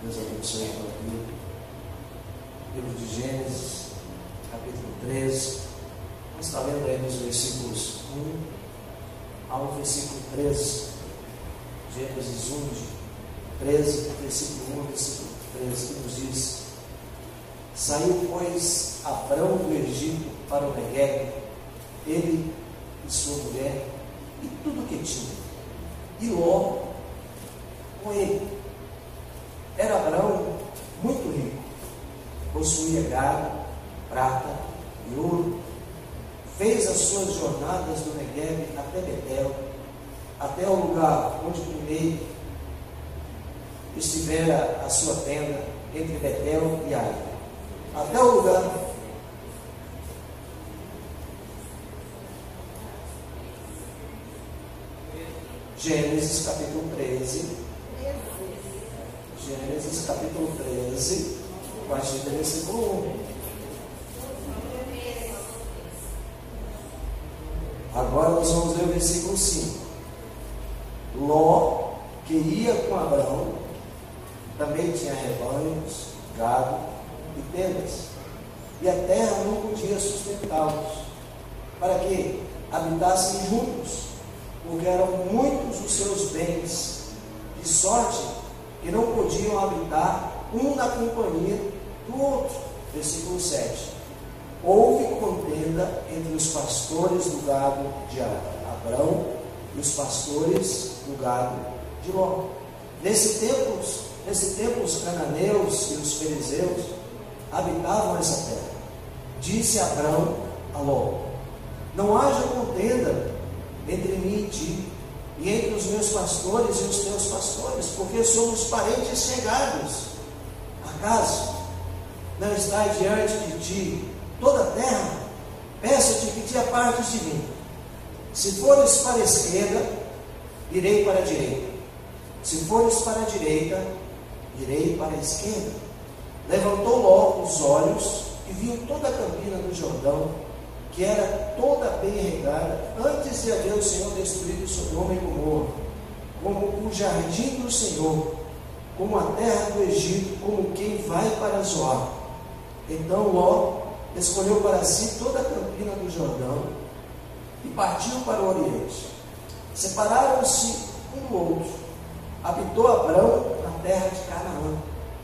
Deus abençoe a tua vida. Livro de Gênesis, capítulo 13. Vamos estar lendo aí nos versículos 1 ao versículo 13. Gênesis 1, de 13, versículo 1 ao versículo 13, que nos diz: Saiu, pois, Abrão do Egito para o Neguebe, ele e sua mulher, e tudo o que tinha, e Ló com ele. Era Abrão muito rico, possuía gado, prata e ouro. Fez as suas jornadas do Neguebe até Betel, até o lugar onde primeiro estivera a sua tenda, entre Betel e Ai, até o lugar Gênesis capítulo 13. Gênesis capítulo 13, a partir do versículo 1. Agora nós vamos ler o versículo 5. Ló, que ia com Abrão, também tinha rebanhos, gado e tendas, e a terra não podia sustentá-los, para que habitassem juntos, porque eram muitos os seus bens, de sorte que não podiam habitar um na companhia do outro. Versículo 7. Houve contenda entre os pastores do gado de Abrão e os pastores do gado de Ló. Nesse tempo os cananeus e os fariseus habitavam essa terra. Disse Abrão a Ló: não haja contenda entre mim e ti, e entre os meus pastores e os teus pastores, porque somos parentes chegados. Acaso não está diante de ti toda a terra? Peço-te que te apartes de mim. Se fores para a esquerda, irei para a direita. Se fores para a direita, irei para a esquerda. Levantou Ló os olhos e viu toda a campina do Jordão, que era toda bem regada, antes de haver o Senhor destruído Sodoma e Gomorra, como o jardim do Senhor, como a terra do Egito, como quem vai para Zoar. Então Ló escolheu para si toda a campina do Jordão e partiu para o Oriente. Separaram-se um do outro. Habitou Abrão na terra de Canaã,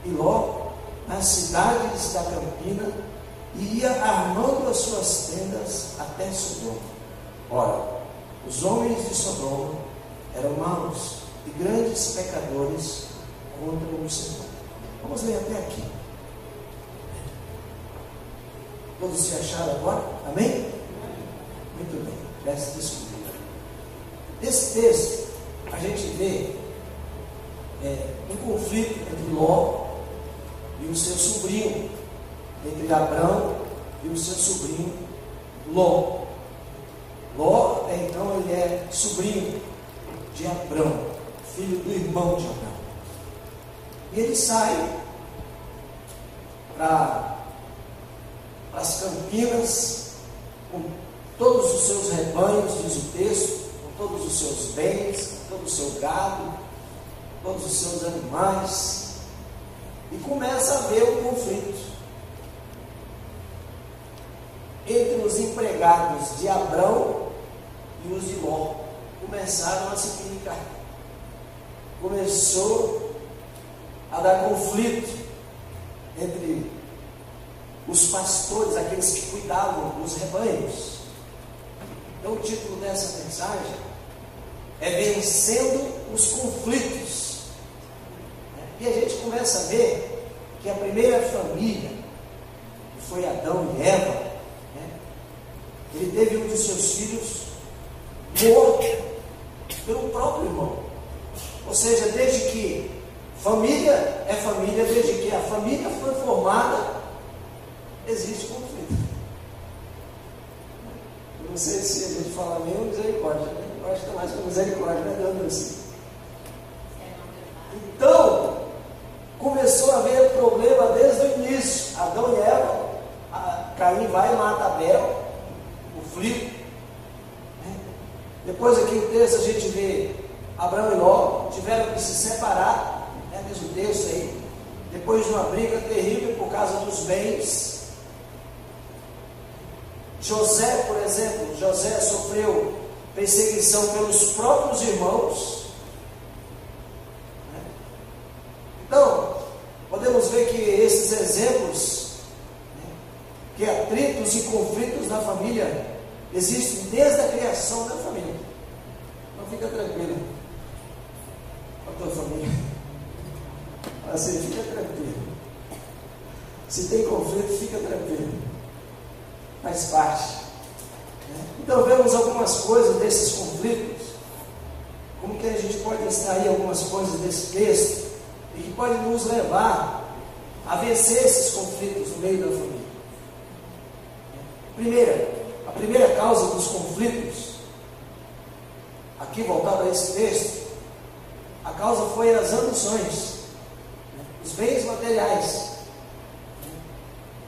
e Ló nas cidades da campina, e ia armando as suas tendas até Sodoma. Ora, os homens de Sodoma eram maus e grandes pecadores contra o Senhor. Vamos ler até aqui. Todos se acharam agora? Amém? Muito bem, preste desculpa. Nesse texto, a gente vê um conflito entre Ló e o seu sobrinho, entre Abrão e o seu sobrinho Ló. Ló, então, ele é sobrinho de Abrão, filho do irmão de Abrão. E ele sai para as campinas com todos os seus rebanhos, diz o texto, com todos os seus bens, com todo o seu gado, todos os seus animais, e começa a haver um conflito entre os empregados de Abrão e os de Ló. Começaram a se pinicar. Começou a dar conflito entre os pastores, aqueles que cuidavam dos rebanhos. Então o título dessa mensagem é Vencendo os Conflitos. E a gente começa a ver que a primeira família, que foi Adão e Eva, ele teve um de seus filhos morto pelo próprio irmão. Ou seja, desde que família é família, desde que a família foi formada, existe conflito. Eu não sei se a gente fala meio misericórdia, né? Eu acho que é mais com misericórdia, né, dando assim. Então, começou a haver problema desde o início. Adão e Eva, Caim vai e mata Abel, conflito. Depois aqui no texto a gente vê Abrão e Ló tiveram que se separar, diz o texto aí, depois de uma briga terrível por causa dos bens. José, por exemplo, José sofreu perseguição pelos próprios irmãos. Então, podemos ver que esses exemplos, que atritos e conflitos na família, existem desde a criação da família. Então fica tranquilo com a tua família. Assim, fica tranquilo. Se tem conflito, fica tranquilo. Faz parte. Então vemos algumas coisas desses conflitos. Como que a gente pode extrair algumas coisas desse texto e que pode nos levar a vencer esses conflitos no meio da família. A primeira causa dos conflitos, aqui voltado a esse texto, a causa foi as ambições, os bens materiais.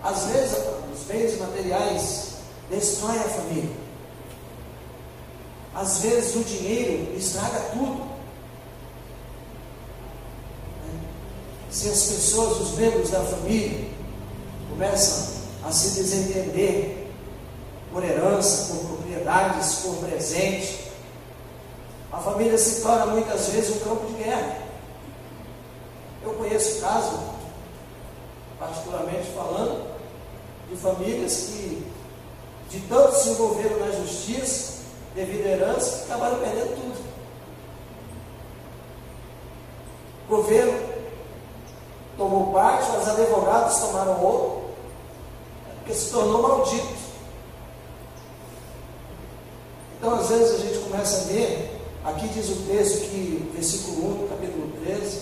Às vezes, os bens materiais destroem a família. Às vezes, o dinheiro estraga tudo. Se as pessoas, os membros da família, começam a se desentender por herança, por propriedades, por presente, a família se torna muitas vezes um campo de guerra. Eu conheço casos, particularmente falando, de famílias que, de tanto se envolveram na justiça, devido à herança, acabaram perdendo tudo. O governo tomou parte, os advogados tomaram outro, porque se tornou maldito. Então, às vezes, a gente começa a ver, aqui diz o texto que, versículo 1 do capítulo 13,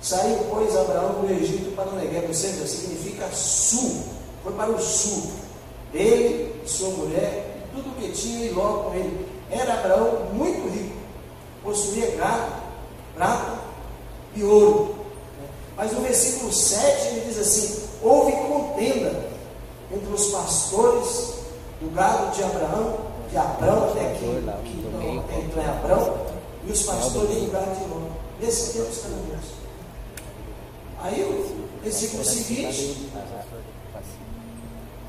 saiu, pois, Abraão do Egito para o Negueb, ou seja, significa sul, foi para o sul, ele, sua mulher, e tudo o que tinha, e logo com ele. Era Abraão muito rico, possuía gado, prata e ouro. Mas no versículo 7 ele diz assim: houve contenda entre os pastores do gado de Abraão, até aqui, então é Abraão, e os pastores do gado de Ló. Nesse tempo estamos. Aí o versículo seguinte,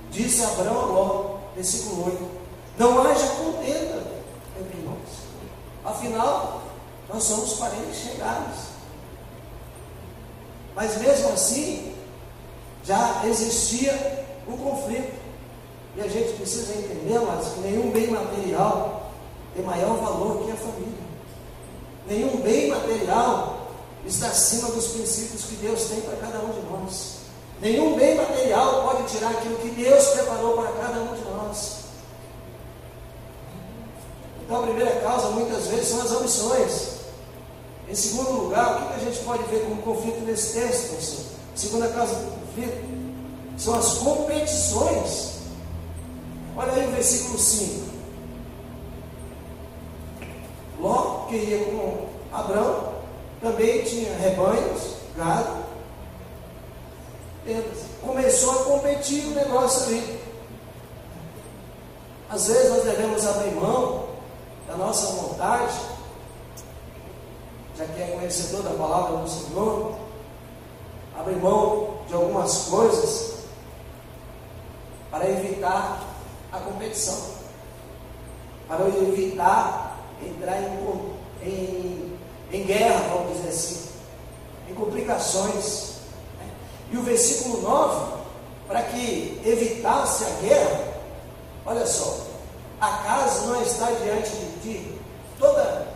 disse Abraão a Ló, versículo 8: não haja contenda entre nós, afinal, nós somos parentes chegados. Mas mesmo assim, já existia um conflito. E a gente precisa entender, mas que nenhum bem material tem maior valor que a família. Nenhum bem material está acima dos princípios que Deus tem para cada um de nós. Nenhum bem material pode tirar aquilo que Deus preparou para cada um de nós. Então a primeira causa muitas vezes são as ambições. Em segundo lugar, o que a gente pode ver como conflito nesse texto? Segunda causa do conflito são as competições. Olha aí o versículo 5. Ló, que ia com Abraão, também tinha rebanhos, gado, tendas. Começou a competir o negócio ali. Às vezes nós devemos abrir mão da nossa vontade, já que é conhecedor da palavra do Senhor, abrir mão de algumas coisas para evitar a competição, para evitar entrar em guerra, vamos dizer assim, em complicações. E o versículo 9, para que evitasse a guerra, olha só: acaso não está diante de ti toda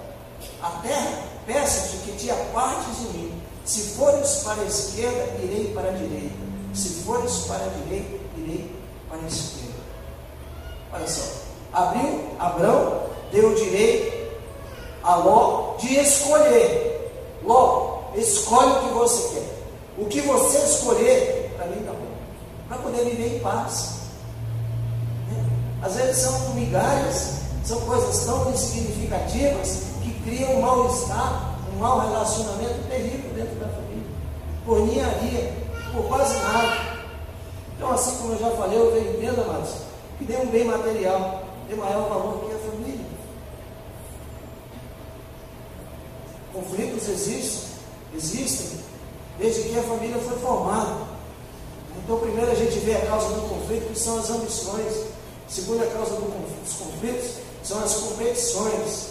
a terra? Peço-te que te apartes de mim. Se fores para a esquerda, irei para a direita. Se fores para a direita, irei para a esquerda. Olha só, Abraão deu direito a Ló de escolher. Ló, escolhe o que você quer. O que você escolher, para mim está bom, para poder viver em paz. Às vezes são migalhas, são coisas tão insignificativas que criam um mal-estar, um mau relacionamento terrível dentro da família, por ninharia, por quase nada. Então, assim como eu já falei, eu entendo, amados, que nenhum bem material tem maior valor que a família. Conflitos existem, desde que a família foi formada. Então, primeiro a gente vê a causa do conflito, que são as ambições. Segunda causa dos conflitos são as competições.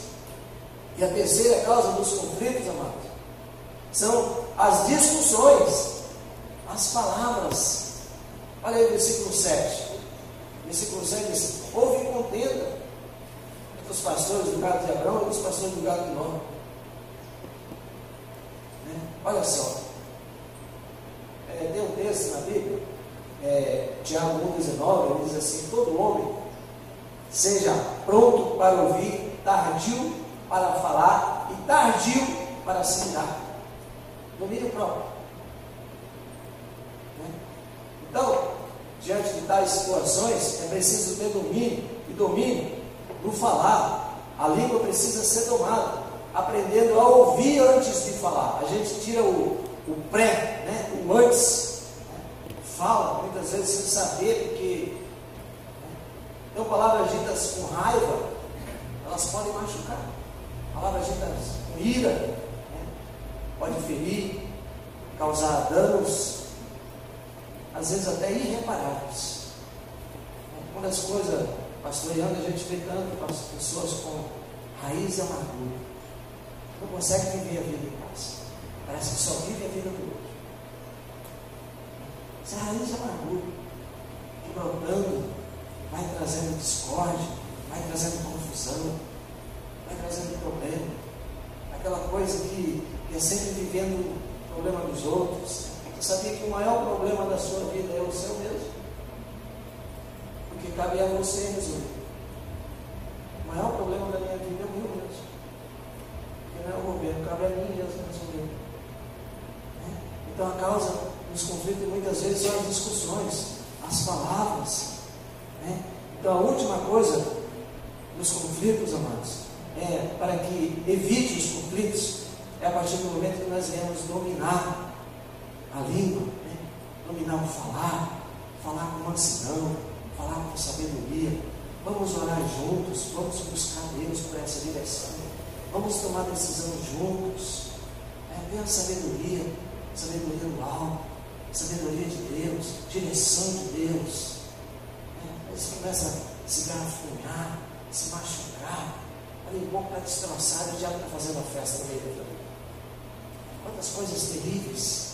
E a terceira causa dos conflitos, amados, são as discussões, as palavras. Olha aí o versículo 7. Versículo 7 diz: houve contenda entre os pastores do gado de Abrão e os pastores do gado de Ló. Olha só, tem um texto na Bíblia, Tiago 1,19, ele diz assim: todo homem seja pronto para ouvir, tardio para falar e tardio para se irar. Domínio próprio. Então, diante de tais situações, é preciso ter domínio, e domínio no falar. A língua precisa ser domada, aprendendo a ouvir antes de falar. A gente tira o pré, o antes, fala muitas vezes sem saber, porque então palavras ditas com raiva, elas podem machucar. Palavras ditas com ira, pode ferir, causar danos, às vezes até irreparáveis. Uma das coisas, pastoreando, a gente vê tanto as pessoas com raiz e amargura, não consegue viver a vida em paz, parece que só vive a vida do outro. Essa raiz de amargura, que brotando, vai trazendo discórdia, vai trazendo confusão, vai trazendo problema, aquela coisa que é sempre vivendo o problema dos outros. Você sabia que o maior problema da sua vida é o seu mesmo? Porque cabe a você resolver. O maior problema da minha vida é o meu mesmo. Porque não é o governo, cabe a mim mesmo resolver. Então a causa dos conflitos muitas vezes são as discussões, as palavras. Então a última coisa dos conflitos, amados, para que evite os conflitos, é a partir do momento que nós viemos dominar a língua, dominar o falar com mansidão, falar com sabedoria. Vamos orar juntos, vamos buscar Deus por essa direção, vamos tomar decisão juntos. Tenha sabedoria do alto, sabedoria de Deus, direção de Deus. Eles começam a se garfunhar, se machucar. Ali o pouco está destroçado e o diabo está fazendo a festa no meio da família. Quantas coisas terríveis.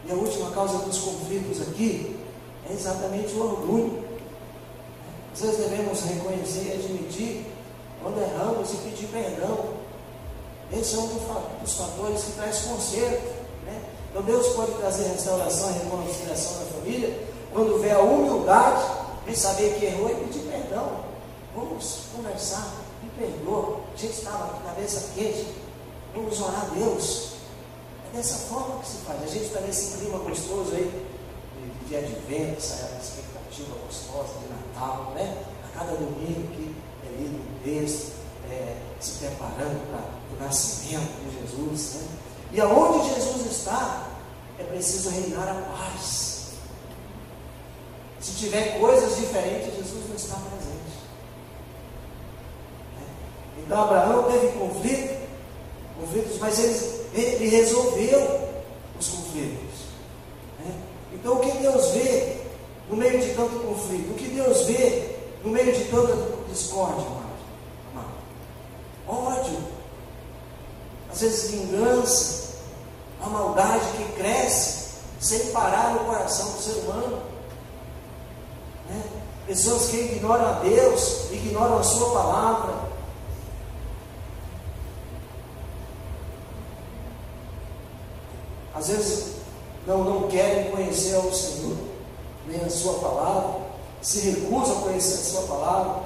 E a última causa dos conflitos aqui é exatamente o orgulho. Às vezes devemos reconhecer e admitir quando erramos e pedir perdão. Esse é um dos fatores que traz conserto. Então Deus pode trazer restauração e reconciliação na família quando vê a humildade de saber que errou e pedir perdão. Vamos conversar, me perdoa, a gente estava com a cabeça quente, vamos orar a Deus. É dessa forma que se faz. A gente está nesse clima gostoso aí de advento, essa expectativa gostosa de Natal, a cada domingo que é lido um texto, se preparando para o nascimento de Jesus, E aonde Jesus está, é preciso reinar a paz. Se tiver coisas diferentes, Jesus não está presente. Então Abraão teve conflitos, mas ele resolveu os conflitos. Então o que Deus vê no meio de tanto conflito? O que Deus vê no meio de tanta discórdia, amado? Ódio, às vezes vingança, a maldade que cresce sem parar no coração do ser humano. Pessoas que ignoram a Deus, ignoram a sua palavra. Às vezes não querem conhecer ao Senhor, nem a sua palavra, se recusam a conhecer a sua palavra,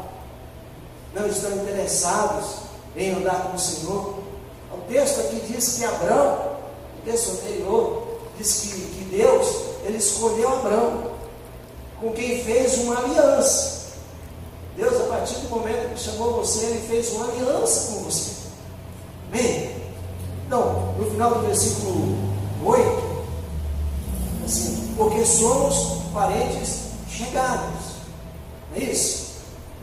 não estão interessados em andar com o Senhor. O texto aqui diz que Abrão, o texto anterior, diz que Deus, ele escolheu Abrão, com quem fez uma aliança. Deus, a partir do momento que chamou você, ele fez uma aliança com você. Bem, então, no final do versículo 8, assim, porque somos parentes chegados. Não é isso?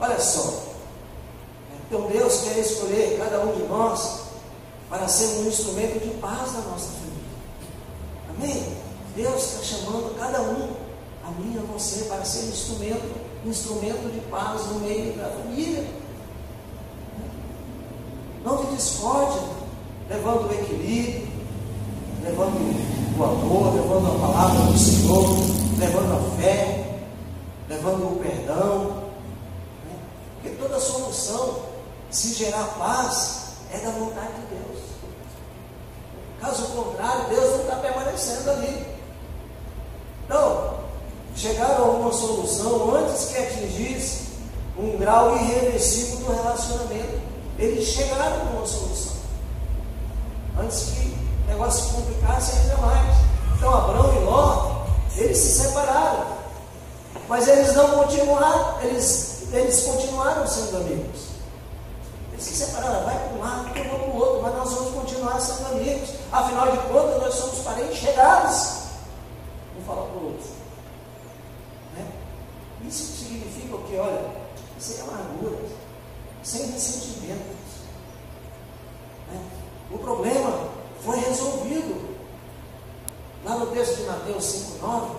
Olha só. Então Deus quer escolher cada um de nós para ser um instrumento de paz na nossa família. Amém? Deus está chamando cada um, a mim e a você, para ser instrumento de paz no meio da família. Não de discórdia, levando o equilíbrio, levando o amor, levando a palavra do Senhor, levando a fé, levando o perdão. Porque toda solução, se gerar paz, é da vontade de Deus. Caso contrário, Deus não está permanecendo ali. Então, chegaram a uma solução antes que atingisse um grau irreversível do relacionamento. Eles chegaram a uma solução antes que o negócio se complicasse ainda mais. Então, Abrão e Ló, eles se separaram, mas eles não continuaram, eles continuaram sendo amigos. Eles se separaram, vai para um lado, eu vou para o outro, mas nós vamos continuar sendo amigos. Afinal de contas, nós somos parentes chegados. Um fala para o outro. Né? Isso significa o quê? Olha, sem amargura, sem ressentimentos. Né? O problema foi resolvido. Lá no texto de Mateus 5,9,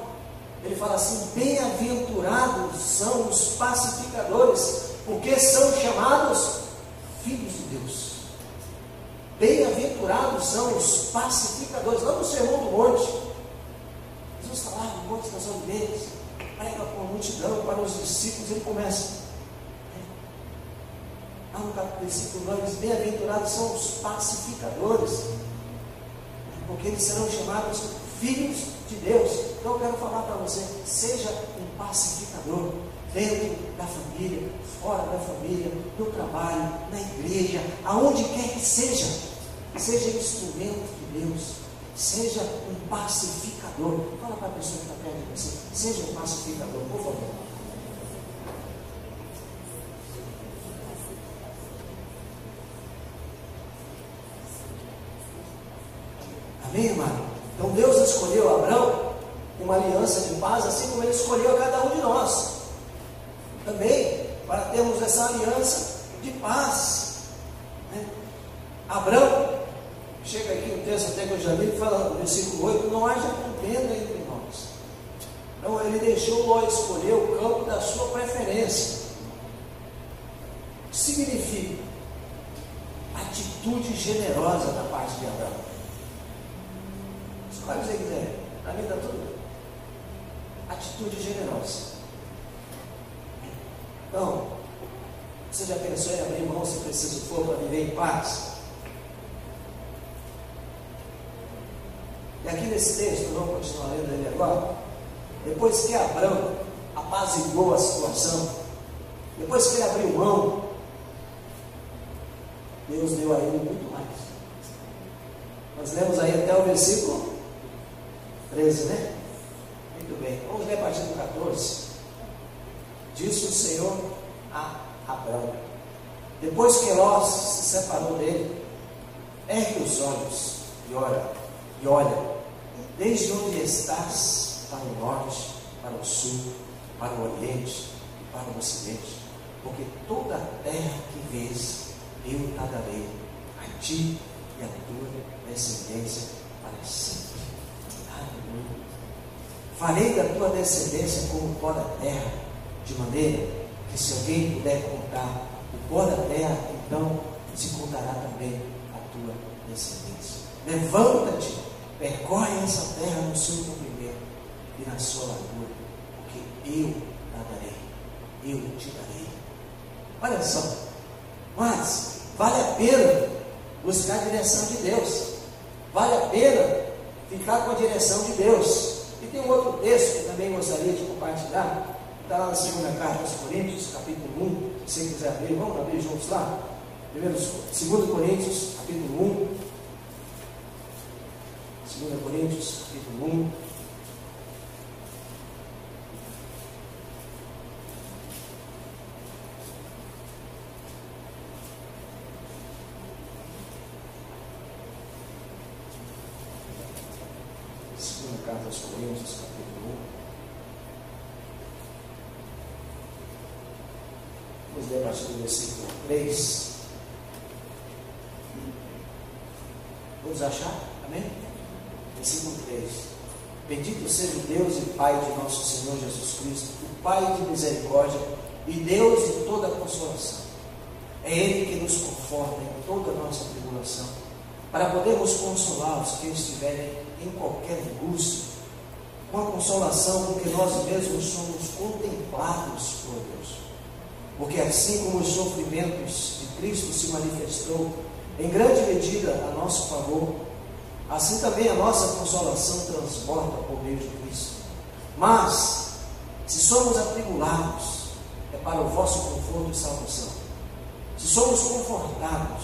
ele fala assim: bem-aventurados são os pacificadores, porque são chamados filhos de Deus. Bem-aventurados são os pacificadores. Lá no Sermão do Monte, Jesus está lá no Monte das Oliveiras, prega com a multidão, para os discípulos, ele começa. Lá no versículo 9, diz: bem-aventurados são os pacificadores, porque eles serão chamados filhos de Deus. Então eu quero falar para você: seja um pacificador, dentro da família, fora da família, no trabalho, na igreja, aonde quer que seja. Seja instrumento de Deus, seja um pacificador. Fala para a pessoa que está perto de você: seja um pacificador, por favor. Amém, irmão? Então Deus escolheu Abrão uma aliança de paz, assim como Ele escolheu a cada um de nós também, para termos essa aliança de paz. Né? Abrão, chega aqui o texto até que eu já li, fala no versículo 8: não haja contenda entre nós. Então ele deixou Ló escolher o campo da sua preferência. O que significa? Atitude generosa da parte de Abrão. Escolhe se você quiser, na vida tudo bem. Atitude generosa. Então, você já pensou em abrir mão, se preciso for, para viver em paz? E aqui nesse texto, vamos continuar lendo ele agora. Depois que Abrão apaziguou a situação, depois que ele abriu mão, Deus deu a ele muito mais. Nós lemos aí até o versículo 13, né? Muito bem, vamos ler a partir do 14. Disse o Senhor a Abrão, depois que Ló se separou dele: ergue os olhos e olha, desde onde estás, para o norte, para o sul, para o oriente e para o ocidente, porque toda a terra que vês, eu te darei a ti e a tua descendência para sempre. Aleluia. Farei da tua descendência como o pó da terra, de maneira que, se alguém puder contar o pó da terra, então se contará também a tua descendência. Levanta-te, percorre essa terra no seu comprimento e na sua largura, porque eu a darei, eu te darei. Olha só, mas vale a pena buscar a direção de Deus, vale a pena ficar com a direção de Deus. E tem um outro texto que eu também gostaria de compartilhar. Está lá na segunda carta aos Coríntios, capítulo 1, se você quiser abrir, vamos abrir juntos lá. 2 Coríntios, capítulo 1. 2 Coríntios, capítulo 1. Segunda carta aos Coríntios, capítulo 1. Vamos ler a partir do versículo 3. Vamos achar? Amém? versículo 3. Bendito seja o Deus e Pai de nosso Senhor Jesus Cristo, o Pai de misericórdia e Deus de toda consolação. É Ele que nos conforta em toda a nossa tribulação, para podermos consolar os que estiverem em qualquer angústia, com a consolação com que nós mesmos somos contemplados por Deus. Porque assim como os sofrimentos de Cristo se manifestou em grande medida a nosso favor, assim também a nossa consolação transborda por meio de Cristo. Mas, se somos atribulados, é para o vosso conforto e salvação. Se somos confortados,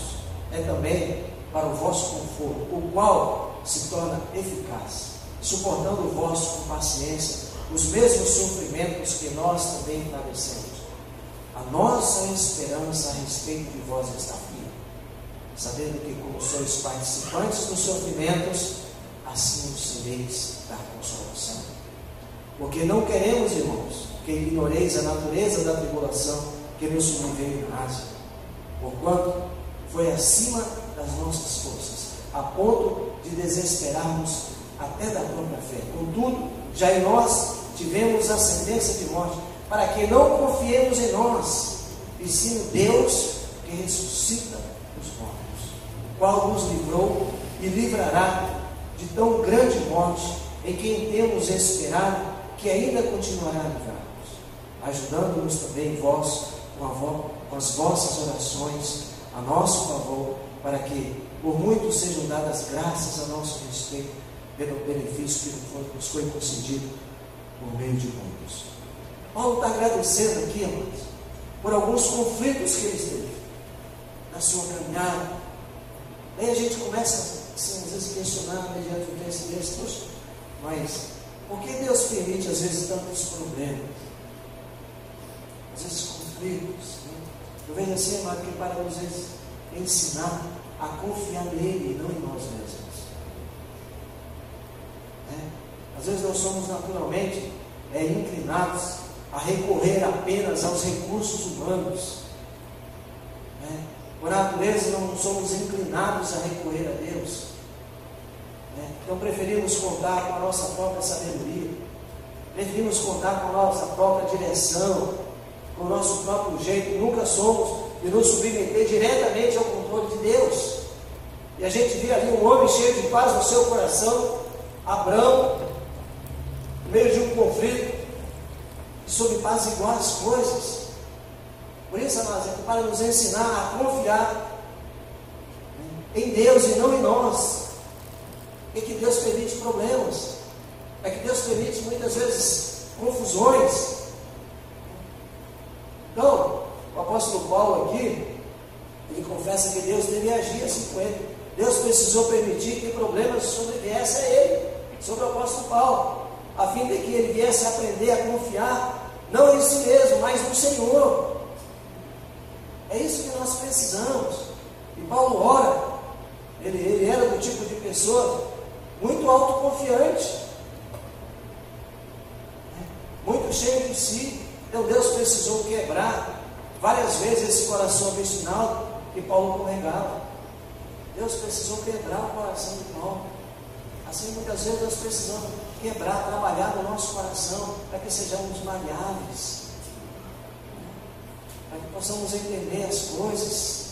é também para o vosso conforto, o qual se torna eficaz, suportando vós com paciência os mesmos sofrimentos que nós também padecemos. A nossa esperança a respeito de vós está firme, sabendo que, como sois participantes dos sofrimentos, assim os sereis da consolação. Porque não queremos, irmãos, que ignoreis a natureza da tribulação que nos sobreveio na Ásia, porquanto foi acima das nossas forças, a ponto de desesperarmos até da própria fé. Contudo, já em nós tivemos a sentença de morte, para que não confiemos em nós, e sim no Deus que ressuscita os mortos, o qual nos livrou e livrará de tão grande morte, em quem temos esperado que ainda continuará a livrar-nos, ajudando-nos também vós com as vossas orações a nosso favor, para que por muito sejam dadas graças a nosso respeito pelo benefício que nos foi concedido por meio de muitos. Paulo está agradecendo aqui, irmãos, por alguns conflitos que ele teve na sua caminhada. Aí a gente começa, assim, às vezes, a questionar mediante o texto desse, poxa, mas por que Deus permite, às vezes, tantos problemas? Às vezes, conflitos. Né? Eu vejo assim, irmão, que para nos ensinar a confiar nele e não em nós mesmos. Né? Às vezes, nós somos naturalmente inclinados a recorrer apenas aos recursos humanos. Né? Por natureza, não somos inclinados a recorrer a Deus. Né? Então, preferimos contar com a nossa própria sabedoria, preferimos contar com a nossa própria direção, com o nosso próprio jeito. Nunca somos de nos submeter diretamente ao controle de Deus. E a gente vê ali um homem cheio de paz no seu coração, Abraão, no meio de um conflito, sob paz igual as coisas. Por isso, amados, é para nos ensinar a confiar em Deus e não em nós. É que Deus permite problemas, é que Deus permite muitas vezes confusões. Então, o apóstolo Paulo aqui, ele confessa que Deus deve agir assim com ele. Deus precisou permitir que problemas sobreviessem a ele, sobre o apóstolo Paulo, a fim de que ele viesse a aprender a confiar não em si mesmo, mas no Senhor. É isso que nós precisamos. E Paulo ora, ele era do tipo de pessoa muito autoconfiante, muito cheio de si. Então Deus precisou quebrar várias vezes esse coração obstinado que Paulo carregava. Deus precisou quebrar o coração de Paulo. Assim, muitas vezes nós precisamos quebrar, trabalhar no nosso coração, para que sejamos maleáveis, para que possamos entender as coisas.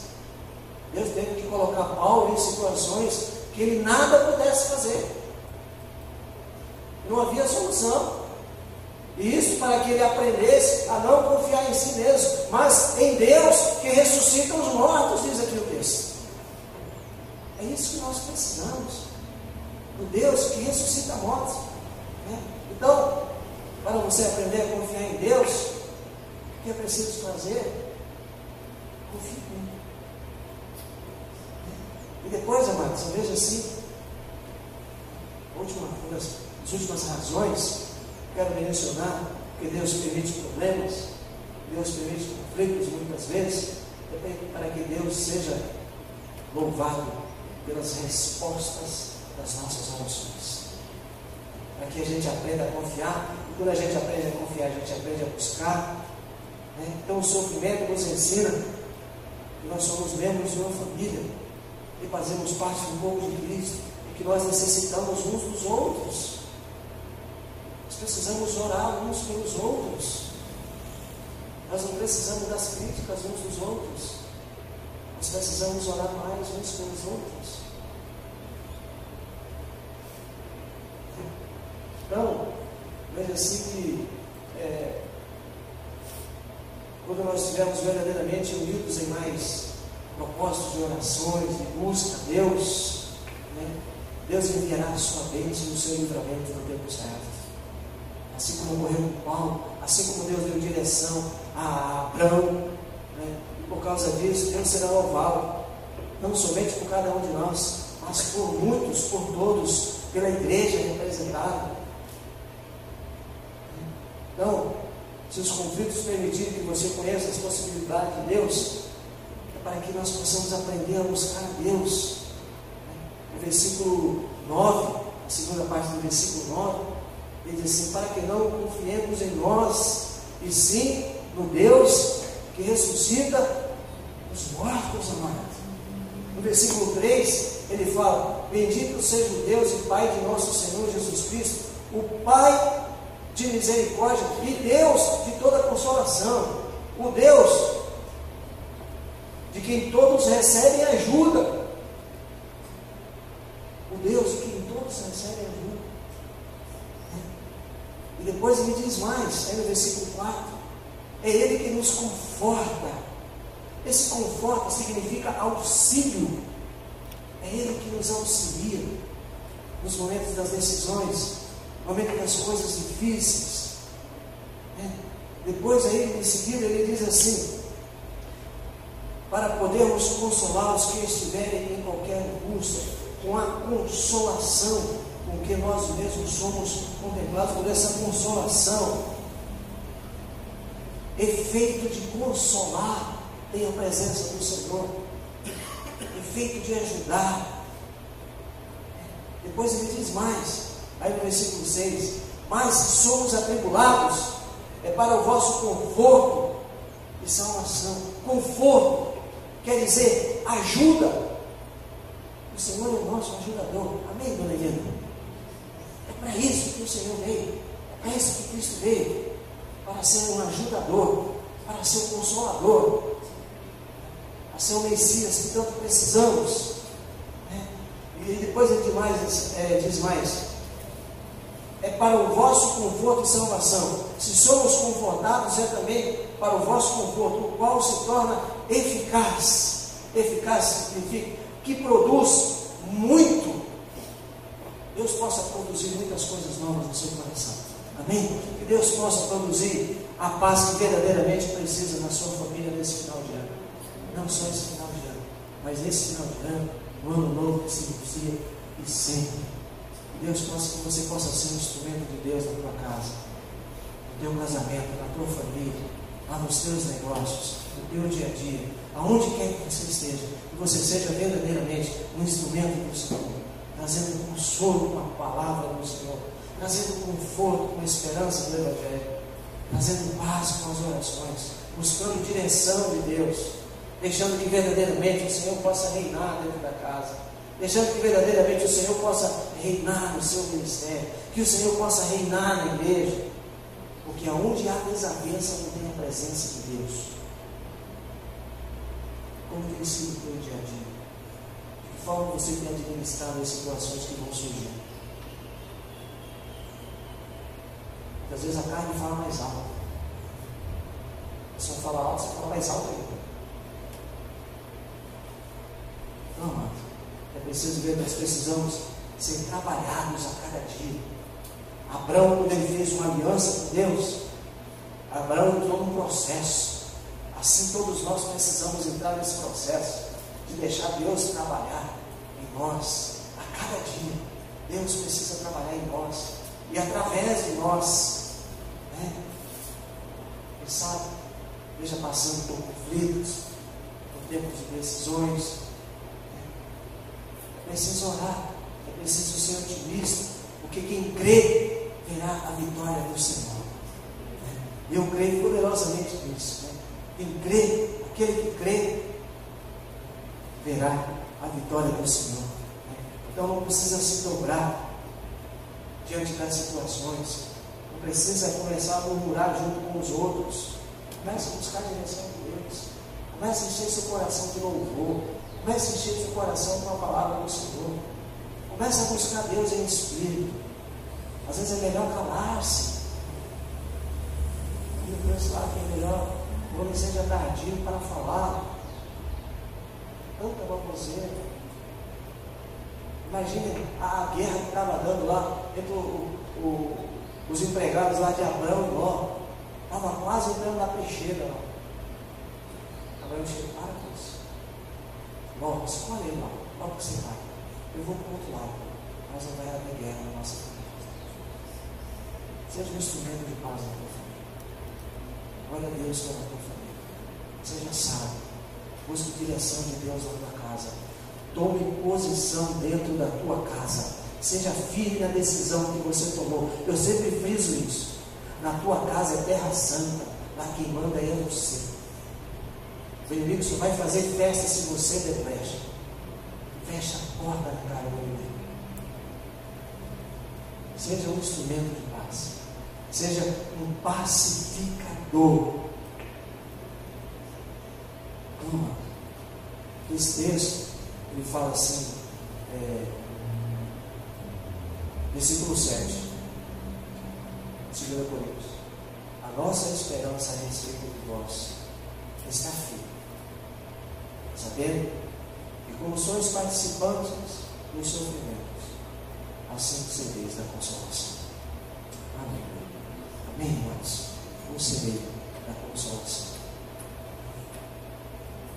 Deus teve que colocar Paulo em situações que ele nada pudesse fazer. Não havia solução. E isso para que ele aprendesse a não confiar em si mesmo, mas em Deus que ressuscita os mortos, diz aqui o texto. É isso que nós precisamos. O Deus que ressuscita mortos. Né? Então, para você aprender a confiar em Deus, o que é preciso fazer? Confie nele. E depois, amados, eu vejo assim, uma das últimas razões que quero mencionar, que Deus permite problemas, Deus permite conflitos muitas vezes, para que Deus seja louvado pelas respostas das nossas orações, para que a gente aprenda a confiar. E quando a gente aprende a confiar, a gente aprende a buscar, né? Então o sofrimento nos ensina que nós somos membros de uma família e fazemos parte do corpo de Cristo, porque nós necessitamos uns dos outros. Nós precisamos orar uns pelos outros. Nós não precisamos das críticas uns dos outros. Nós precisamos orar mais uns pelos outros. Então, veja assim que quando nós estivermos verdadeiramente unidos em mais propósitos de orações, de busca a Deus, Deus enviará a sua bênção e o seu livramento no tempo certo. Assim como ocorreu com Paulo, assim como Deus deu direção a Abraão, e por causa disso Deus será louvado, não somente por cada um de nós, mas por muitos, por todos, pela igreja representada. Então, se os conflitos permitirem que você conheça as possibilidades de Deus, é para que nós possamos aprender a buscar a Deus. No versículo 9, a segunda parte do versículo 9, ele diz assim: para que não confiemos em nós, e sim no Deus que ressuscita os mortos, amados. No versículo 3, ele fala: bendito seja o Deus e Pai de nosso Senhor Jesus Cristo, o Pai de misericórdia e Deus de toda consolação, o Deus de quem todos recebem ajuda, o Deus de quem todos recebem ajuda. E depois ele diz mais, aí no versículo 4, é Ele que nos conforta. Esse conforta significa auxílio, é Ele que nos auxilia nos momentos das decisões, no momento das coisas difíceis. Depois aí em seguida ele diz assim: para podermos consolar os que estiverem em qualquer angústia, com a consolação com que nós mesmos somos contemplados por essa consolação. Efeito de consolar tem a presença do Senhor, efeito de ajudar. Depois ele diz mais, aí no versículo 6: mas se somos atribulados, é para o vosso conforto e salvação. Conforto quer dizer ajuda. O Senhor é o nosso ajudador. Amém, dona Helena? É para isso que o Senhor veio, é para isso que Cristo veio, para ser um ajudador, para ser um consolador, para ser o Messias que tanto precisamos. E depois ele diz mais: é para o vosso conforto e salvação. Se somos confortados, é também para o vosso conforto, o qual se torna eficaz. Eficaz significa que produz muito. Deus possa produzir muitas coisas novas no seu coração. Amém? Que Deus possa produzir a paz que verdadeiramente precisa na sua família nesse final de ano. Não só esse final de ano, mas nesse final de ano, no ano novo que se inicia e sempre. Deus possa que você possa ser um instrumento de Deus na tua casa, no teu casamento, na tua família, lá nos teus negócios, no teu dia a dia, aonde quer que você esteja, que você seja verdadeiramente um instrumento do Senhor, trazendo consolo com a palavra do Senhor, trazendo conforto com a esperança do Evangelho, trazendo paz com as orações, buscando direção de Deus, deixando que verdadeiramente o Senhor possa reinar dentro da casa, deixando que verdadeiramente o Senhor possa reinar no seu ministério, que o Senhor possa reinar na igreja, porque aonde há desavença não tem a presença de Deus. Como tem sido o teu dia a dia? De que forma você tem administrado as situações que vão surgir? Porque às vezes a carne fala mais alto. Se eu falar alto, você fala mais alto ainda. Não, amado. É preciso ver que nós precisamos ser trabalhados a cada dia. Abraão, quando ele fez uma aliança com Deus, Abraão entrou num processo. Assim todos nós precisamos entrar nesse processo de deixar Deus trabalhar em nós a cada dia. Deus precisa trabalhar em nós e através de nós, Quem sabe, esteja passando por conflitos, por tempos de decisões. É preciso orar, é preciso ser otimista, porque quem crê verá a vitória do Senhor. Eu creio poderosamente nisso. Quem crê, aquele que crê, verá a vitória do Senhor. Então não precisa se dobrar diante das situações. Não precisa começar a murmurar junto com os outros. Comece a buscar a direção de Deus. Comece a encher seu coração de louvor. Comece a encher seu coração com a palavra do Senhor. Comece a buscar Deus em espírito. Às vezes é melhor calar-se. E eu penso lá que é melhor o homem seja tardio para falar. Tanta baboseira. Imagine a guerra que estava dando lá entre os empregados lá de Abraão e Ló. Estava quase entrando na peixeira lá. Abraão chegou, para com isso. Ló, escolhe aí, Ló. Qual que você vai? Eu vou para o outro lado. Mas não vai haver guerra na nossa família. Seja um instrumento de paz na tua família. Olha a Deus pela tua família. Seja sábio. Busque direção de Deus na tua casa. Tome posição dentro da tua casa. Seja firme na decisão que você tomou. Eu sempre friso isso. Na tua casa é terra santa. Lá quem manda é você. O inimigo só vai fazer festa se você der brecha. Fecha a porta na cara do inimigo. Seja um instrumento de paz. Seja um pacificador. Esse texto, ele fala assim, versículo 7, 2 Coríntios: a nossa esperança a respeito de vós está firme, sabendo que como sois participantes dos sofrimentos, assim recebeis da consolação. Amém. Amém, irmãos. Vamos receber da consolação.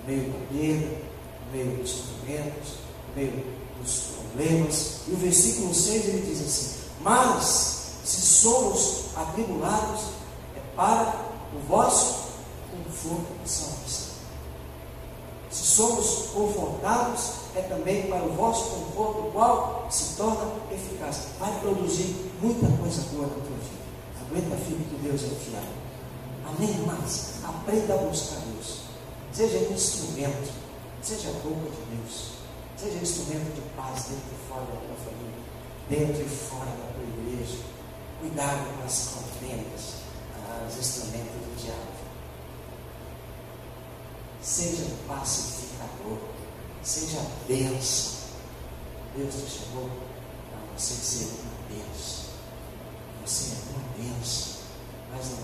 No meio da perda, no meio dos sofrimentos, no meio dos problemas. E o versículo 6 ele diz assim: mas se somos atribulados, é para o vosso conforto e salvação. Se somos confortados, é também para o vosso conforto, o qual se torna eficaz. Vai produzir muita coisa boa na tua vida. Aguenta firme que Deus é fiel. Amém, irmãos? Aprenda a buscar Deus. Seja um instrumento, seja a boca de Deus, seja instrumento de paz dentro e fora da tua família, dentro e fora da tua igreja. Cuidado com as contendas, os instrumentos do diabo. Seja um pacificador, seja bênção. Deus te chamou para você ser uma bênção. Você é uma bênção, mas não